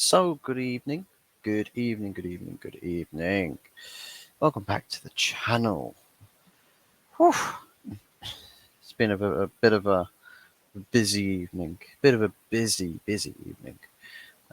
So, good evening, good evening, good evening, good evening. Welcome back to the channel. Whew. It's been a bit of a busy evening, busy evening,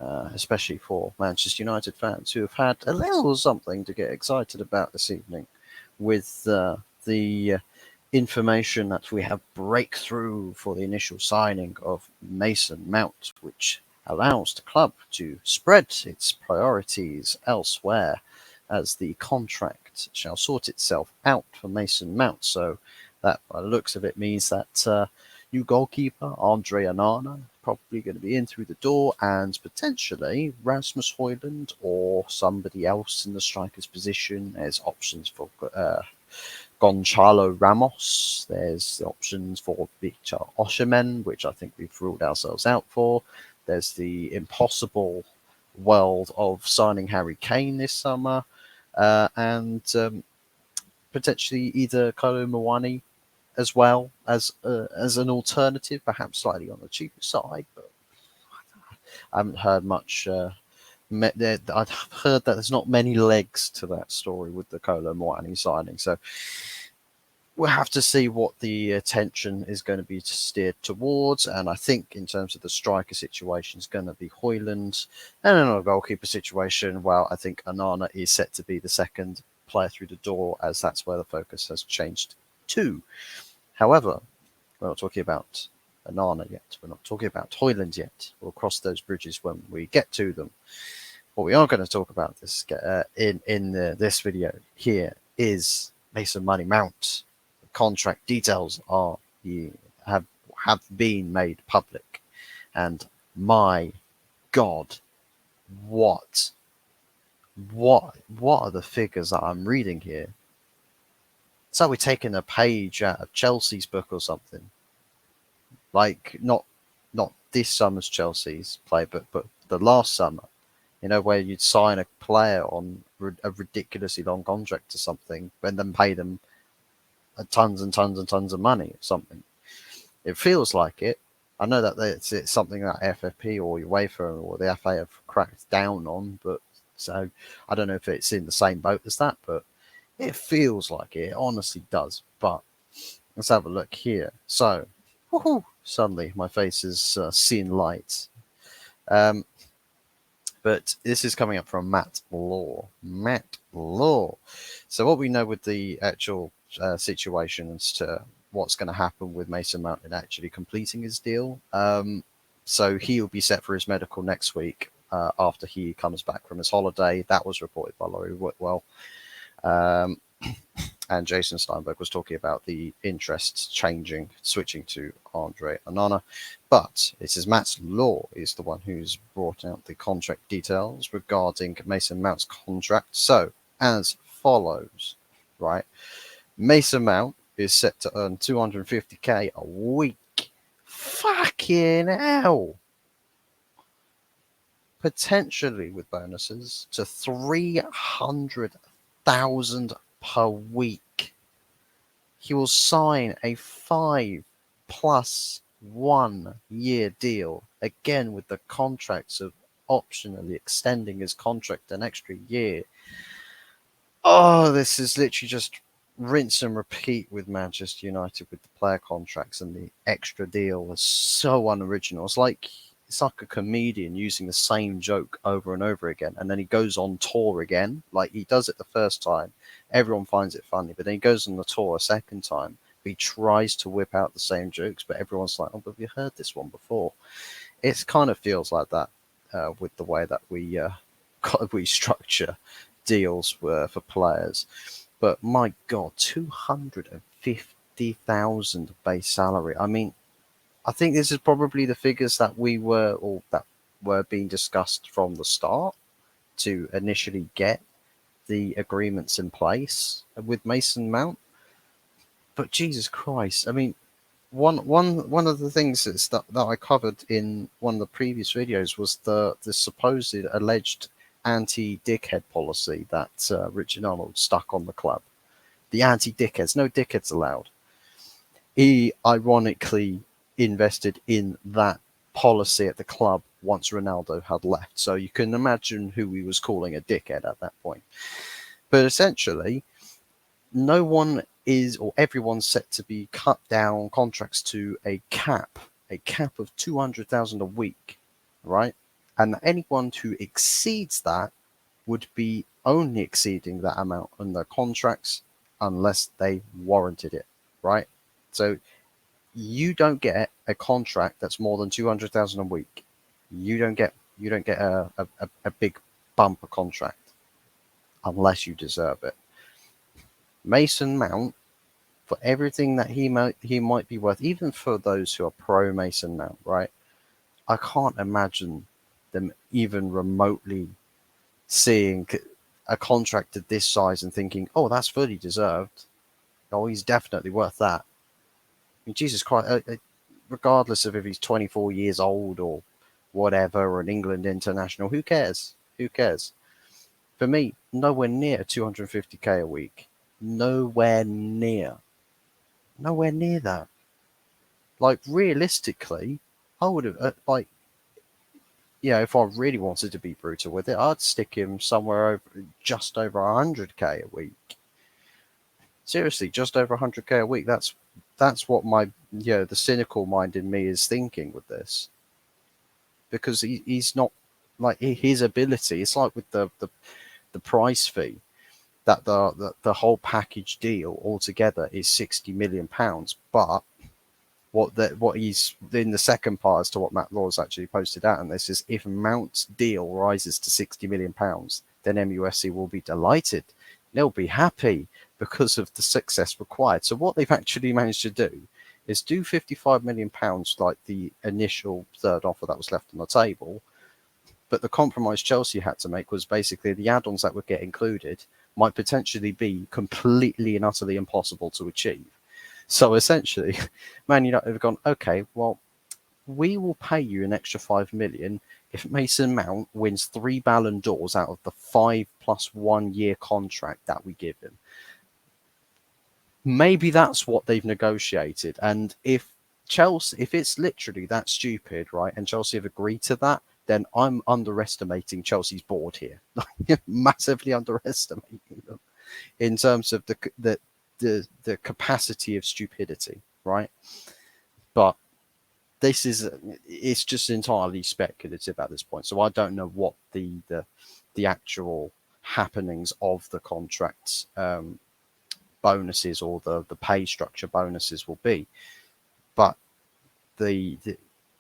especially for Manchester United fans who have had a little something to get excited about this evening with the information that we have breakthrough for the initial signing of Mason Mount, which allows the club to spread its priorities elsewhere as the contract shall sort itself out for Mason Mount. So that, by the looks of it, means that new goalkeeper Andre Onana probably going to be in through the door, and potentially Rasmus Højlund or somebody else in the striker's position. There's options for Gonçalo Ramos. There's the options for Victor Osimhen, which I think we've ruled ourselves out for. There's the impossible world of signing Harry Kane this summer, and potentially either Kolo Muani as well as an alternative, perhaps slightly on the cheaper side. But I haven't heard much. I've heard that there's not many legs to that story with the Kolo Muani signing, so we'll have to see what the attention is going to be steered towards. And I think in terms of the striker situation, it's going to be Højlund. And in a goalkeeper situation, well, I think Onana is set to be the second player through the door, as that's where the focus has changed to. However, we're not talking about Onana yet. We're not talking about Højlund yet. We'll cross those bridges when we get to them. What we are going to talk about this this video here is Mason Mount. Contract details have been made public, and my God, what are the figures that I'm reading here? So we're taking a page out of Chelsea's book or something. Like not this summer's Chelsea's play, but the last summer. You know, where you'd sign a player on a ridiculously long contract or something, and then pay them tons and tons and tons of money or something. It feels like it. I know that it's something that FFP or UEFA or the FA have cracked down on, but so I don't know if it's in the same boat as that, but it feels like it. It honestly does. But let's have a look here. So, suddenly my face is seeing light. But this is coming up from Matt Law. Matt Law. So what we know with the actual situation as to what's going to happen with Mason Mount and actually completing his deal. So he'll be set for his medical next week after he comes back from his holiday. That was reported by Laurie Whitwell. And Jason Steinberg was talking about the interests switching to Andre Onana. But it says Matt Law is the one who's brought out the contract details regarding Mason Mount's contract. So, as follows, right? Mason Mount is set to earn 250k a week. Fucking hell! Potentially with bonuses to 300,000 per week. He will sign a 5+1 year deal, again with the contracts of optionally extending his contract an extra year. Oh, this is literally just rinse and repeat with Manchester United with the player contracts, and the extra deal was so unoriginal. It's like a comedian using the same joke over and over again, and then he goes on tour again. Like, he does it the first time, everyone finds it funny, but then he goes on the tour a second time. He tries to whip out the same jokes, but everyone's like, "Oh, but we heard this one before." It kind of feels like that with the way that we structure deals for players. But my God, 250,000 base salary. I mean, I think this is probably the figures that were being discussed from the start to initially get the agreements in place with Mason Mount. But Jesus Christ, I mean, one of the things that I covered in one of the previous videos was the supposed alleged anti-dickhead policy that Richard Arnold stuck on the club. The anti-dickheads, no dickheads allowed. He ironically invested in that policy at the club once Ronaldo had left. So you can imagine who he was calling a dickhead at that point. But essentially, no one is, or everyone's set to be cut down contracts to a cap of 200,000 a week, right? And anyone who exceeds that would be only exceeding that amount on their contracts unless they warranted it, right? So you don't get a contract that's more than 200,000 a week. You don't get a big bumper contract unless you deserve it. Mason Mount, for everything that he might be worth, even for those who are pro Mason Mount, right? I can't imagine them even remotely seeing a contract of this size and thinking, "Oh, that's fully deserved. Oh, he's definitely worth that." I mean, Jesus Christ, regardless of if he's 24 years old or whatever, or an England international, who cares? Who cares? For me, nowhere near 250k a week. Nowhere near. Nowhere near that. Like, realistically, I would have, if I really wanted to be brutal with it, I'd stick him somewhere just over 100k a week. Seriously, just over 100k a week. That's what my, the cynical mind in me is thinking with this. Because he's not, like, his ability, it's like with the price fee, that the whole package deal altogether is £60 million. But what he's in the second part as to what Matt Law's actually posted out on this is, if Mount's deal rises to £60 million, then MUSC will be delighted. They'll be happy because of the success required. So what they've actually managed to do is do £55 million, like the initial third offer that was left on the table. But the compromise Chelsea had to make was basically the add-ons that would get included might potentially be completely and utterly impossible to achieve. So essentially, Man United have gone, okay, well, we will pay you an extra £5 million if Mason Mount wins 3 Ballon d'Ors out of the 5 + 1 year contract that we give him. Maybe that's what they've negotiated. And if it's literally that stupid, right, and Chelsea have agreed to that, then I'm underestimating Chelsea's board here. Massively underestimating them in terms of the capacity of stupidity, right? But it's just entirely speculative at this point. So I don't know what the actual happenings of the contracts, bonuses, or the pay structure bonuses will be. But the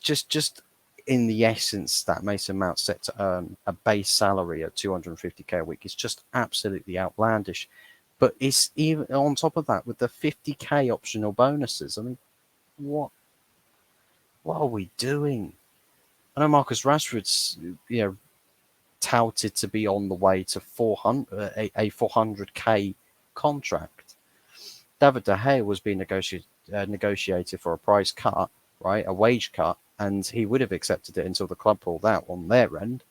just in the essence that Mason Mount's set to earn a base salary of 250k a week is just absolutely outlandish. But it's even on top of that with the 50k optional bonuses. I mean, what are we doing? I know Marcus Rashford's touted to be on the way to 400k contract. David De Gea was being negotiated for a price cut, right, a wage cut, and he would have accepted it until the club pulled out on their end.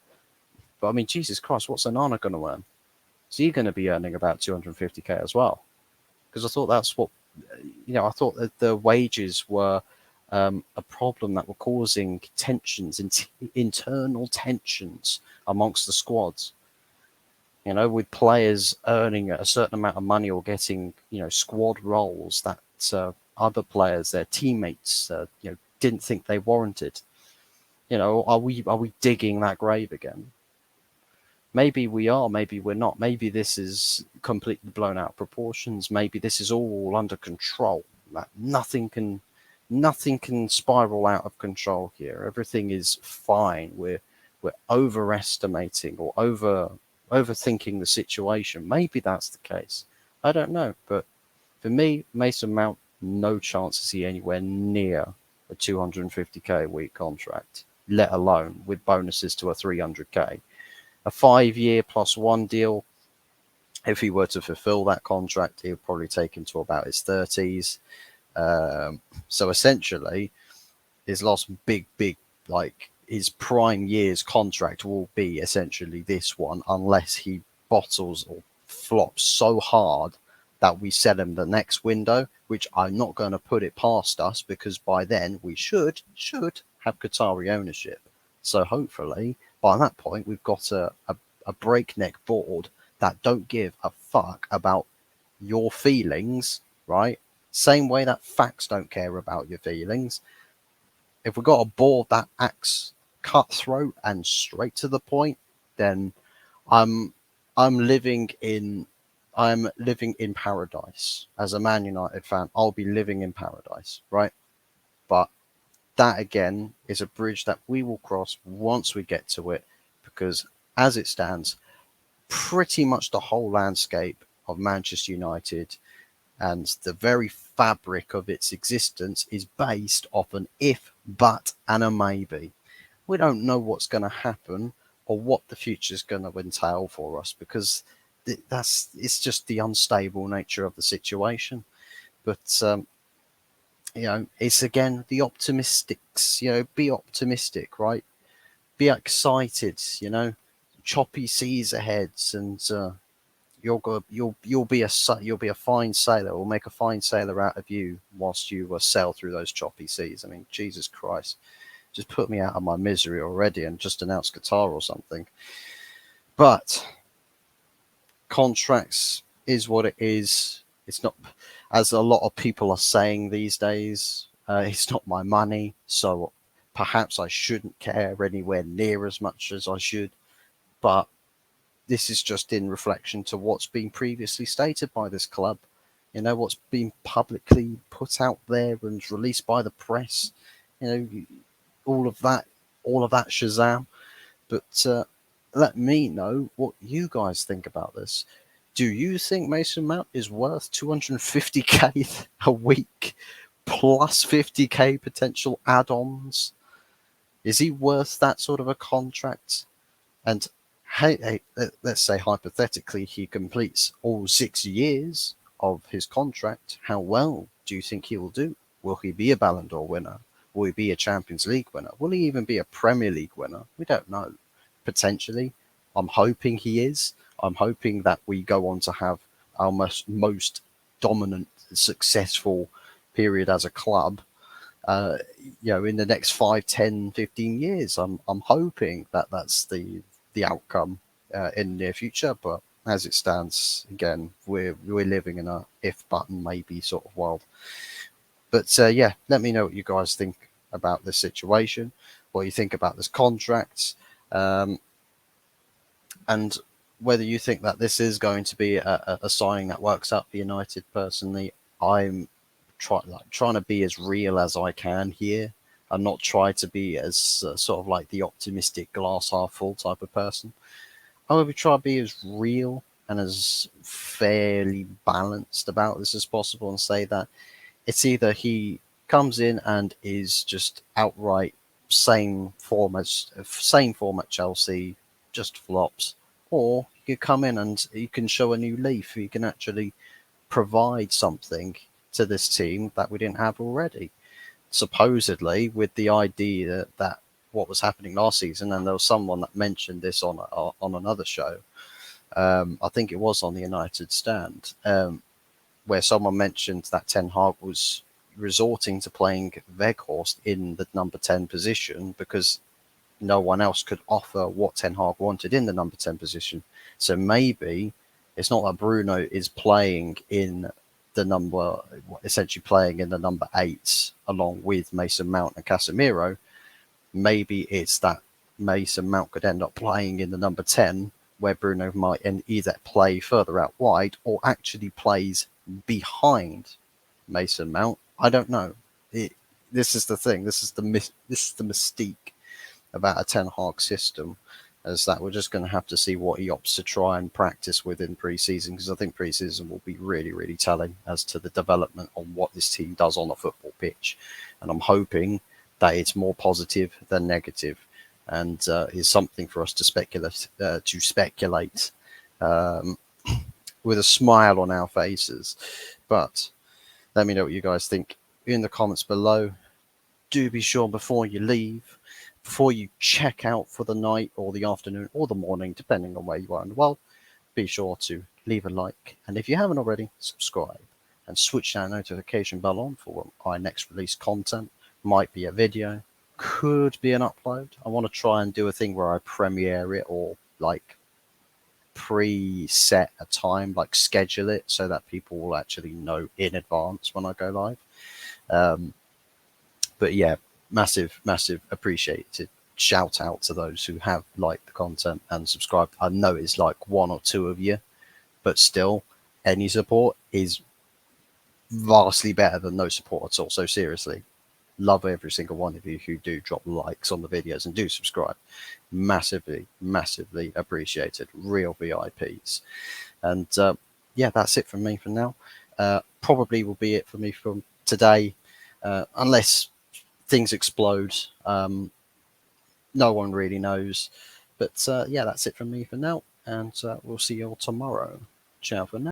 But I mean, Jesus Christ, what's Onana going to earn? Is he going to be earning about 250k as well? Because I thought that's what, I thought that the wages were a problem that were causing tensions, internal tensions amongst the squads. With players earning a certain amount of money or getting, squad roles that other players, their teammates, didn't think they warranted. Are we digging that grave again? Maybe we are, maybe we're not. Maybe this is completely blown out of proportions. Maybe this is all under control. Like nothing can spiral out of control here. Everything is fine. We're overestimating or overthinking the situation. Maybe that's the case. I don't know. But for me, Mason Mount, no chance to see anywhere near a 250k a week contract, let alone with bonuses to a 300k. A 5-year +1 deal, if he were to fulfill that contract, he would probably take him to about his 30s. So essentially, his last big, like his prime years contract will be essentially this one, unless he bottles or flops so hard that we sell him the next window, which I'm not going to put it past us, because by then we should have Qatari ownership. So hopefully by that point we've got a breakneck board that don't give a fuck about your feelings, right? Same way that facts don't care about your feelings. If we've got a board that acts cutthroat and straight to the point, then I'm I'm living in I'm living in paradise. As a Man United fan, I'll be living in paradise, right? But that again is a bridge that we will cross once we get to it, because as it stands, pretty much the whole landscape of Manchester United and the very fabric of its existence is based off an if, but, and a maybe. We don't know what's going to happen or what the future is going to entail for us, because it's just the unstable nature of the situation. But it's again the optimistics. Be optimistic, right? Be excited. Choppy seas ahead, and you'll be a fine sailor. We'll make a fine sailor out of you whilst you sail through those choppy seas. I mean, Jesus Christ, just put me out of my misery already, and just announce Qatar or something. But contracts is what it is. It's not, as a lot of people are saying these days, it's not my money, so perhaps I shouldn't care anywhere near as much as I should. But this is just in reflection to what's been previously stated by this club. What's been publicly put out there and released by the press. You know, all of that, Shazam. But let me know what you guys think about this. Do you think Mason Mount is worth 250k a week plus 50k potential add-ons? Is he worth that sort of a contract? And hey, let's say hypothetically he completes all 6 years of his contract. How well do you think he will do? Will he be a Ballon d'Or winner? Will he be a Champions League winner? Will he even be a Premier League winner? We don't know. Potentially. I'm hoping he is. I'm hoping that we go on to have our most dominant, successful period as a club in the next 5, 10, 15 years. I'm hoping that that's the outcome in the near future. But as it stands, again, we're living in a if button maybe sort of world. But let me know what you guys think about this situation, what you think about this contract, and whether you think that this is going to be a signing that works out for United. Personally, I'm trying to be as real as I can here, and not try to be as sort of like the optimistic glass half full type of person. However, try to be as real and as fairly balanced about this as possible, and say that it's either he comes in and is just outright same form at Chelsea, just flops, or you come in and you can show a new leaf. You can actually provide something to this team that we didn't have already. Supposedly, with the idea that what was happening last season, and there was someone that mentioned this on another show. I think it was on the United Stand, where someone mentioned that Ten Hag was resorting to playing Weghorst in the number 10 position because no one else could offer what Ten Hag wanted in the number 10 position. So maybe it's not that Bruno is playing in essentially playing in the number 8 along with Mason Mount and Casemiro. Maybe it's that Mason Mount could end up playing in the number 10, where Bruno might either play further out wide or actually plays behind Mason Mount. I don't know. This is the thing. This is the mystique about a Ten Hag system, as that we're just going to have to see what he opts to try and practice within pre-season, because I think pre-season will be really, really telling as to the development on what this team does on a football pitch. And I'm hoping that it's more positive than negative, and is something for us to speculate with a smile on our faces. But let me know what you guys think in the comments below. Do be sure before you leave, before you check out for the night or the afternoon or the morning, depending on where you are in the world, be sure to leave a like. And if you haven't already, subscribe and switch that notification bell on for when I next release content. Might be a video, could be an upload. I want to try and do a thing where I premiere it or like preset a time, like schedule it so that people will actually know in advance when I go live. Um, but yeah, massive appreciated shout out to those who have liked the content and subscribed. I know it's like one or two of you, but still, any support is vastly better than no support at all. So seriously, love every single one of you who do drop likes on the videos and do subscribe. Massively appreciated. Real VIPs. And yeah, that's it from me for now. Probably will be it for me from today, unless things explode. No one really knows. But yeah, that's it from me for now. And we'll see you all tomorrow. Ciao for now.